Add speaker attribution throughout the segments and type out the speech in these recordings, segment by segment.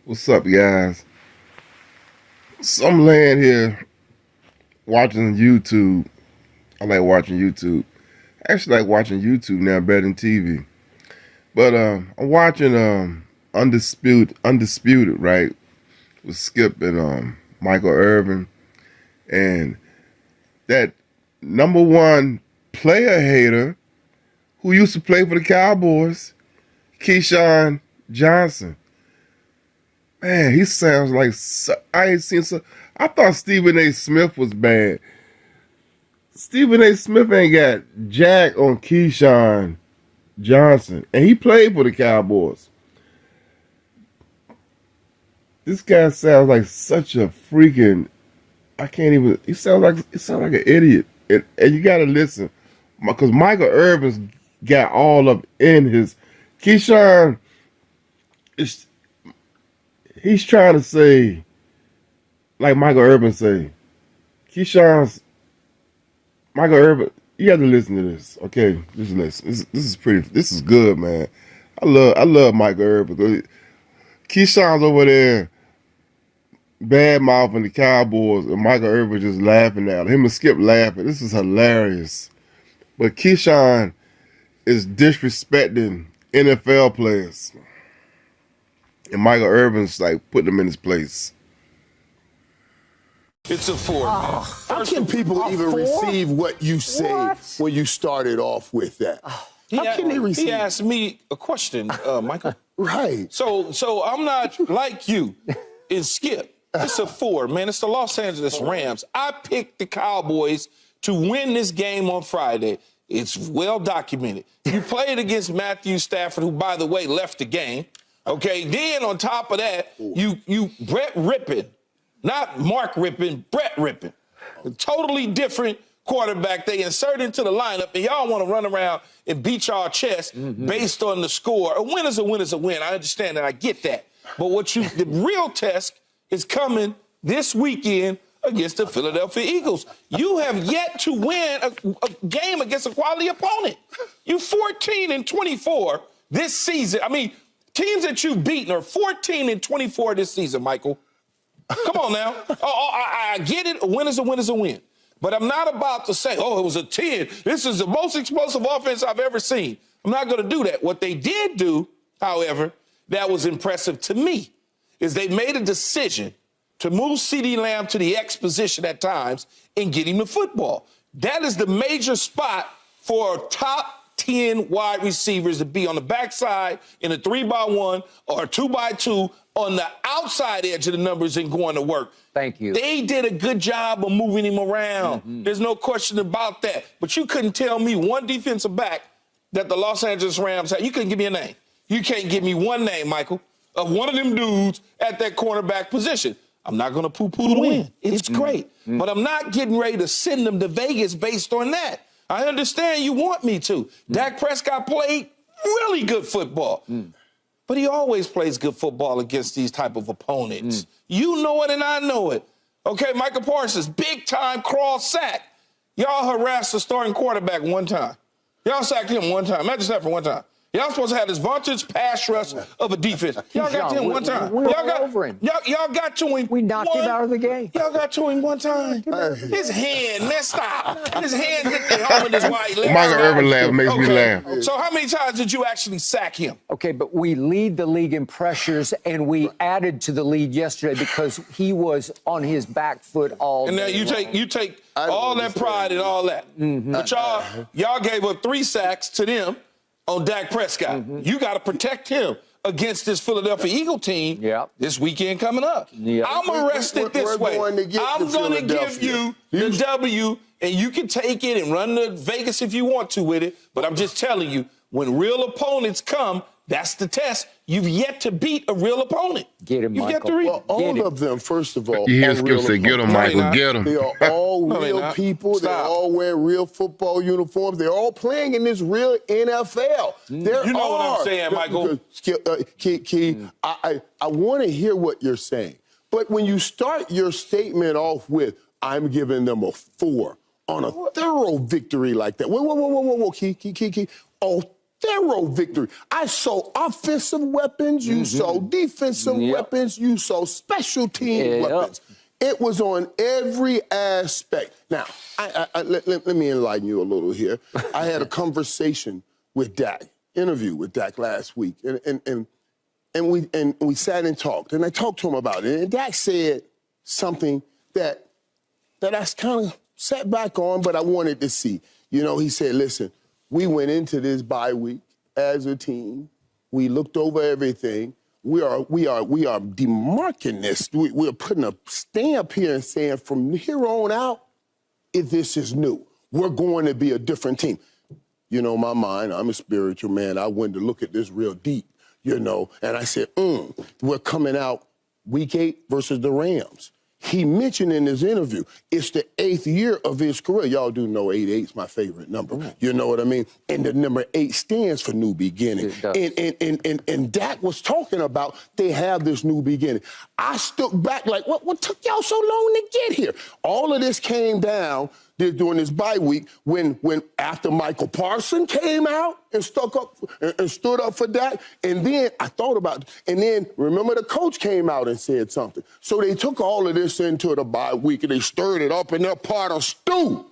Speaker 1: What's up, guys? So I'm laying here watching YouTube. I like watching YouTube. I actually like watching YouTube now better than TV. But I'm watching Undisputed, right? With Skip and Michael Irvin. And that number one player hater who used to play for the Cowboys, Keyshawn Johnson. Man, he sounds like I ain't seen so. I thought Stephen A. Smith was bad. Stephen A. Smith ain't got jack on Keyshawn Johnson, and he played for the Cowboys. This guy sounds like such a freaking. I can't even. He sounds like an idiot, and you got to listen, because Michael Irvin's got all up in his. Keyshawn is. He's trying to say, like Michael Irvin say, Michael Irvin. You have to listen to this, okay? Just listen. This is pretty. This is good, man. I love Michael Irvin. Keyshawn's over there bad mouthing the Cowboys, and Michael Irvin just laughing at him and Skip laughing. This is hilarious. But Keyshawn is disrespecting NFL players. And Michael Irvin's like putting him in his place.
Speaker 2: It's a four.
Speaker 3: How can people even receive what you say when you started off with that? How can they receive?
Speaker 2: He asked me a question, Michael.
Speaker 3: Right.
Speaker 2: So I'm not like you. It's Skip. It's a four, man. It's the Los Angeles Rams. I picked the Cowboys to win this game on Friday. It's well documented. You played against Matthew Stafford, who, by the way, left the game. Okay, then on top of that, you Brett Rippin, not Mark Rippin, Brett Rippin. A totally different quarterback they insert into the lineup, and y'all want to run around and beat y'all chest based on the score. A win is a win is a win. I understand that. I get that. But the real test is coming this weekend against the Philadelphia Eagles. You have yet to win a game against a quality opponent. You 14-24 this season. I mean, teams that you've beaten are 14-24 this season, Michael. Come on now. I get it. A win is a win is a win. But I'm not about to say, oh, it was a 10. This is the most explosive offense I've ever seen. I'm not going to do that. What they did do, however, that was impressive to me, is they made a decision to move CeeDee Lamb to the X position at times and get him the football. That is the major spot for top 10 wide receivers to be on the backside in a 3-by-1 or a 2-by-2 on the outside edge of the numbers and going to work.
Speaker 4: Thank you.
Speaker 2: They did a good job of moving him around. There's no question about that. But you couldn't tell me one defensive back that the Los Angeles Rams had. You couldn't give me a name. You can't give me one name, Michael, of one of them dudes at that cornerback position. I'm not going to poo-poo the win. It's great. But I'm not getting ready to send them to Vegas based on that. I understand you want me to. Dak Prescott played really good football. But he always plays good football against these type of opponents. You know it and I know it. Okay, Michael Parsons, big-time crawl sack. Y'all harassed the starting quarterback one time. Y'all sacked him one time. Imagine that for one time. Y'all supposed to have this vantage pass rush of a defense. Y'all got to him one time.
Speaker 4: Y'all got over him.
Speaker 2: Y'all got to him.
Speaker 4: We knocked him out of the game.
Speaker 2: Y'all got to him one time. His hand messed up. His hand hit the helmet his right leg.
Speaker 1: Michael Irvin laugh makes me laugh.
Speaker 2: So how many times did you actually sack him?
Speaker 4: Okay, but we lead the league in pressures, and we added to the lead yesterday because he was on his back foot all
Speaker 2: and now
Speaker 4: day
Speaker 2: you take all that pride and all that. But y'all gave up 3 sacks to them on Dak Prescott. You got to protect him against this Philadelphia Eagle team this weekend coming up. I'm going to rest it this way. I'm going to give you the W, and you can take it and run to Vegas if you want to with it. But I'm just telling you, when real opponents come, that's the test. You've yet to beat a real opponent.
Speaker 4: Get him,
Speaker 2: You've
Speaker 4: Michael.
Speaker 2: Yet to read.
Speaker 3: Well, all of them, first of all,
Speaker 1: You hear Skip say, get him, Michael, get him.
Speaker 3: They are all real people. They all wear real football uniforms. They're all playing in this real NFL.
Speaker 2: You know what I'm saying, Michael.
Speaker 3: Key, I want to hear what you're saying. But when you start your statement off with, I'm giving them a 4 on a thorough victory like that. Whoa, Key. thorough victory. I saw offensive weapons, you saw defensive weapons, you saw special team weapons. It was on every aspect. Now, let me enlighten you a little here. I had a conversation with Dak, interview with Dak last week, and we sat and talked, and I talked to him about it. And Dak said something that I kind of sat back on, but I wanted to see. You know, he said, listen, we went into this bye week as a team. We looked over everything. We are demarking this. We're putting a stamp here and saying from here on out, if this is new, we're going to be a different team. You know, my mind, I'm a spiritual man. I went to look at this real deep, you know, and I said, we're coming out week 8 versus the Rams. He mentioned in his interview, it's the 8th year of his career. Y'all do know 88 is my favorite number. You know what I mean? And the number 8 stands for new beginning. And Dak was talking about they have this new beginning. I stood back like, what took y'all so long to get here? All of this came down during this bye week when after Michael Parsons came out and stood up for Dak, and then I thought about it, and then remember the coach came out and said something. So they took all of this into the bye week and they stirred it up in their pot of stew,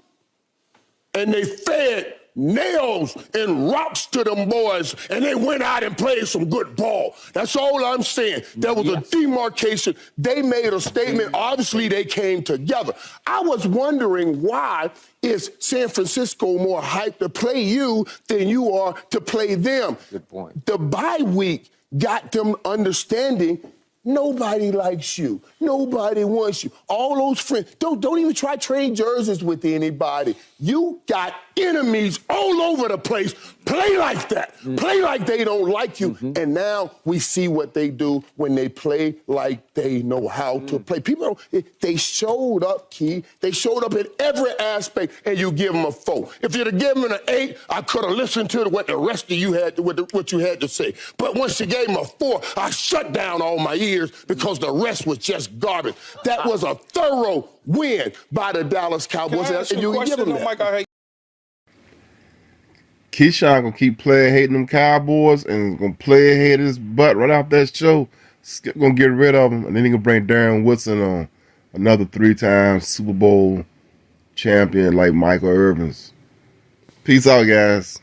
Speaker 3: and they fed nails and rocks to them boys, and they went out and played some good ball. That's all I'm saying. There was a demarcation. They made a statement. Obviously, they came together. I was wondering, why is San Francisco more hyped to play you than you are to play them?
Speaker 4: Good point.
Speaker 3: The bye week got them understanding nobody likes you. Nobody wants you. All those friends. Don't even try trade jerseys with anybody. You got enemies all over the place. Play like that. Play like they don't like you. And now we see what they do when they play like they know how to play. People, they showed up, Key. They showed up in every aspect, and you give them a 4. If you'd have given them an 8, I could have listened to what the rest of you had, what you had to say. But once you gave them a 4, I shut down all my ears because the rest was just garbage. That was a thorough win by the Dallas Cowboys.
Speaker 2: Can I ask
Speaker 3: And
Speaker 2: you a
Speaker 3: you can give
Speaker 2: question,
Speaker 3: them that.
Speaker 2: Mike?
Speaker 1: Keyshawn gonna keep playing hating them Cowboys and gonna play hate his butt right off that show. Skip gonna get rid of him, and then he gonna bring Darren Woodson on, another 3-time Super Bowl champion like Michael Irvin's. Peace out, guys.